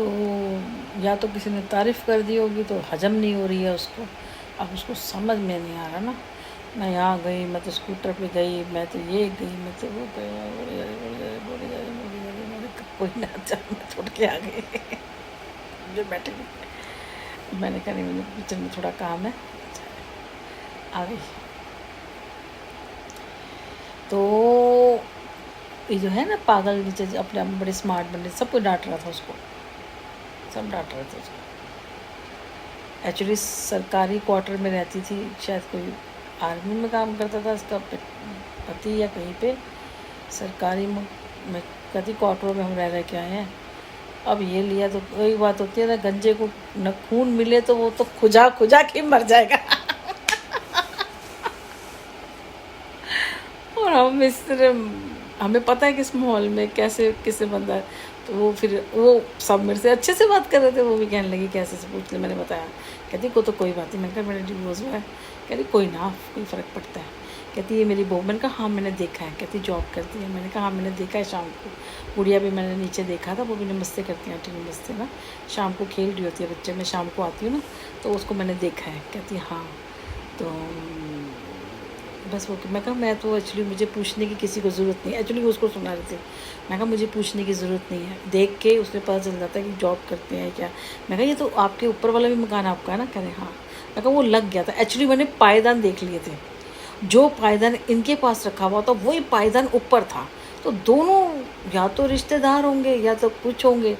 तो या तो किसी ने तारीफ़ कर दी होगी तो हजम नहीं हो रही है उसको। अब उसको समझ में नहीं आ रहा ना, मैं यहाँ गई, मैं तो स्कूटर पे गई, मैं तो ये गई, मैं तो वो गई, कोई ना चल, मैं छोड़ के आ गई। मुझे बैठे, मैंने कहा नहीं, मुझे किचन में थोड़ा काम है, आ गई। तो ये जो है ना पागल नीचे अपने आप में बड़े स्मार्ट बन रहे, सबको डांट रहा था उसको, सब डांट रहे थे उसको। एक्चुअली सरकारी क्वार्टर में रहती थी, शायद कोई आर्मी में काम करता था उसका पति या कहीं पे सरकारी में कहती क्वार्टरों में हम रह के आए हैं। अब ये लिया तो वही बात होती है ना, गंजे को न खून मिले तो वो तो खुजा खुजा के मर जाएगा। और हम इस तरह, हमें पता है किस माहौल में कैसे किससे बंदा है, तो वो फिर वो सब मेरे से अच्छे से बात कर रहे थे, वो भी कहने लगी कैसे से पूछ ले, मैंने बताया। कहती को तो कोई बात नहीं, मैंने कहा मेरा डिवोर्स हुआ है। कहती कोई ना, कोई फ़र्क पड़ता है। कहती ये मेरी बहू, मैंने कहा हाँ मैंने देखा है। कहती जॉब करती है, मैंने कहा हाँ मैंने देखा है, शाम को गुड़िया भी मैंने नीचे देखा था, वो भी नमस्ते करती हैं, आंटी नमस्ते ना, शाम को खेल रही होती है बच्चे, मैं शाम को आती हूँ ना तो उसको मैंने देखा है। कहती हाँ, तो बस वो, मैं कहा मैं तो एक्चुअली मुझे पूछने की किसी को ज़रूरत नहीं है, एक्चुअली वो उसको सुना रही थी। मैं कहा मुझे पूछने की ज़रूरत नहीं है, देख के उसने पता चल जाता है कि जॉब करते हैं क्या। मैं कहा ये तो आपके ऊपर वाला भी मकान आपका है ना, कह रहे हाँ। मैं कहा वो लग गया था, एक्चुअली मैंने पायदान देख लिए थे, जो पायदान इनके पास रखा हुआ था वही पायदान ऊपर था, तो दोनों या तो रिश्तेदार होंगे या तो कुछ होंगे।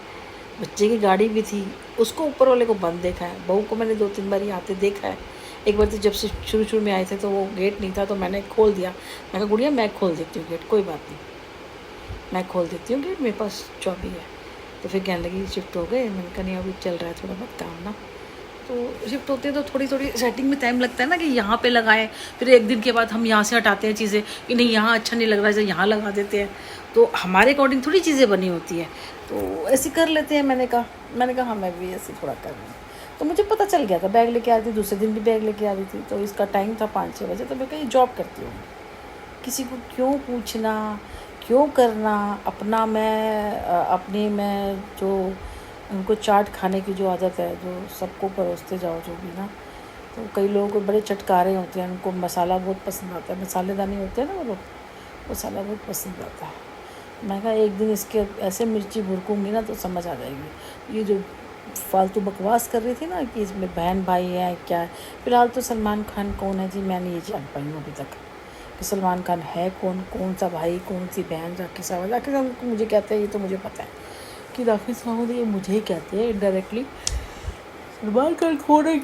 बच्चे की गाड़ी भी थी, उसको ऊपर वाले को बंद देखा है, बहू को मैंने 2-3 बार आते देखा है। एक बार तो जब से शुरू में आए थे तो वो गेट नहीं था तो मैंने खोल दिया, मैं कहा गुड़िया मैं खोल देती हूँ गेट, कोई बात नहीं मैं खोल देती हूँ गेट, मेरे पास चाबी है। तो फिर कहने लगी शिफ्ट हो गए, मैंने कहा नहीं अभी चल रहा है थोड़ा बहुत काम ना, तो शिफ्ट होते हैं तो थोड़ी थोड़ी सेटिंग में टाइम लगता है ना, कि यहाँ पे लगाएं, फिर एक दिन के बाद हम यहाँ से हटाते हैं चीज़ें कि नहीं यहाँ अच्छा नहीं लग रहा है, यहाँ लगा देते हैं, तो हमारे अकॉर्डिंग थोड़ी चीज़ें बनी होती है, तो ऐसे कर लेते हैं। मैंने कहा हाँ मैं भी ऐसे थोड़ा कर लूँ। तो मुझे पता चल गया था, बैग लेके आ रही थी, दूसरे दिन भी बैग लेके आ रही थी, तो इसका टाइम था 5-6 बजे, तो मैं कहीं जॉब करती हूँ, किसी को क्यों पूछना, क्यों करना, अपना मैं जो उनको चाट खाने की जो आदत है, जो सबको परोसते जाओ जो भी ना, तो कई लोगों को बड़े चटकारे होते हैं, उनको मसाला बहुत पसंद आता है, मसालेदानी होते हैं ना वो लोग, मसाला बहुत पसंद आता है। मैं कहा एक दिन इसके ऐसे मिर्ची भुरकूँगी ना तो समझ आ जाएगी। ये जो फालतू बकवास कर रही थी ना कि इसमें बहन भाई है क्या है, फिलहाल तो सलमान खान कौन है जी, मैंने ये जान पाई हूँ अभी तक कि सलमान खान है कौन, कौन सा भाई, कौन सी बहन। राखी सावंत मुझे कहते हैं, ये तो मुझे पता है कि राखी सावंत ये मुझे ही कहते हैं इनडायरेक्टली। सलमान खान कौन है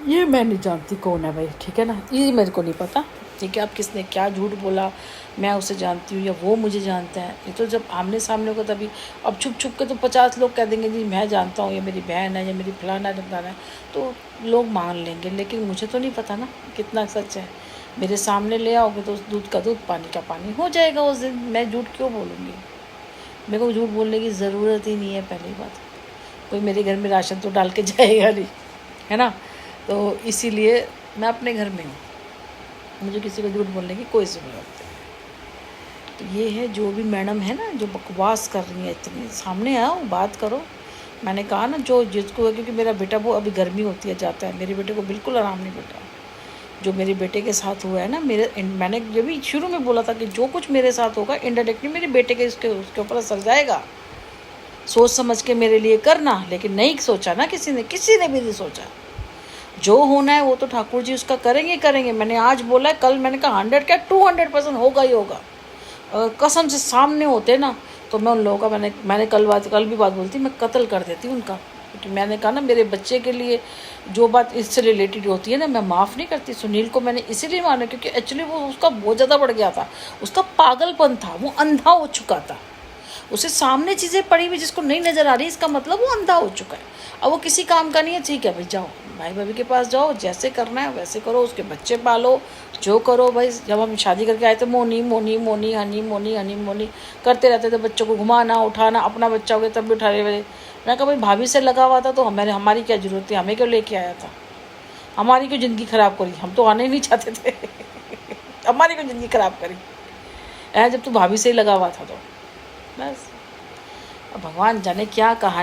ये मैं नहीं जानती कौन है भाई, ठीक है ना, ये मेरे को नहीं पता, ठीक है। अब किसने क्या झूठ बोला, मैं उसे जानती हूँ या वो मुझे जानता है, ये तो जब आमने सामने होगा तभी। अब छुप छुप के तो 50 लोग कह देंगे जी मैं जानता हूँ, ये मेरी बहन है, या मेरी फलाना ढमकाना है, तो लोग मान लेंगे, लेकिन मुझे तो नहीं पता ना कितना सच है। मेरे सामने ले आओगे तो उस दूध का दूध पानी का पानी हो जाएगा उस दिन, मैं झूठ क्यों बोलूँगी, मेरे को झूठ बोलने की ज़रूरत ही नहीं है। पहली बात, कोई मेरे घर में राशन तो डाल के जाएगा नहीं, है ना, तो इसीलिए मैं अपने घर में हूँ, मुझे किसी को झूठ बोलने की कोई ज़रूरत नहीं। तो ये है जो भी मैडम है ना जो बकवास कर रही है इतनी, सामने आओ बात करो। मैंने कहा ना जो जिसको है, क्योंकि मेरा बेटा वो अभी गर्मी होती है जाता है, मेरे बेटे को बिल्कुल आराम नहीं बेटा, जो मेरे बेटे के साथ हुआ है ना, मैंने जब भी शुरू में बोला था कि जो कुछ मेरे साथ होगा इनडायरेक्टली मेरे बेटे के उसके ऊपर असर जाएगा, सोच समझ के मेरे लिए करना, लेकिन नहीं सोचा ना किसी ने भी नहीं सोचा। जो होना है वो तो ठाकुर जी उसका करेंगे। मैंने आज बोला है, कल मैंने कहा 100 क्या 200% होगा ही होगा। कसम से सामने होते ना तो मैं उन लोगों का मैंने कल भी बात बोलती, मैं कत्ल कर देती उनका, क्योंकि मैंने कहा ना मेरे बच्चे के लिए जो बात इससे रिलेटेड होती है ना मैं माफ़ नहीं करती। सुनील को मैंने इसीलिए माना क्योंकि एक्चुअली वो उसका बहुत ज़्यादा बढ़ गया था, उसका पागलपन था, वो अंधा हो चुका था, उसे सामने चीज़ें पड़ी हुई जिसको नहीं नज़र आ रही, इसका मतलब वो अंधा हो चुका है। अब वो किसी काम का नहीं है, ठीक है भाई जाओ भाई भाभी के पास जाओ, जैसे करना है वैसे करो, उसके बच्चे पालो, जो करो भाई। जब हम शादी करके आए थे मोनी मोनी मोनी हनी मोनी करते रहते थे, बच्चों को घुमाना उठाना, अपना बच्चा हो गया तब भी उठा रहे हुए। मैं कहा भाई भाभी से लगा हुआ था तो हमारी क्या ज़रूरत थी, हमें क्यों लेके आया था, हमारी क्यों ज़िंदगी ख़राब करी, हम तो आने ही नहीं चाहते थे। हमारी क्यों ज़िंदगी ख़राब करी जब तू भाभी से ही लगा हुआ था तो बस। भगवान जाने क्या कहानी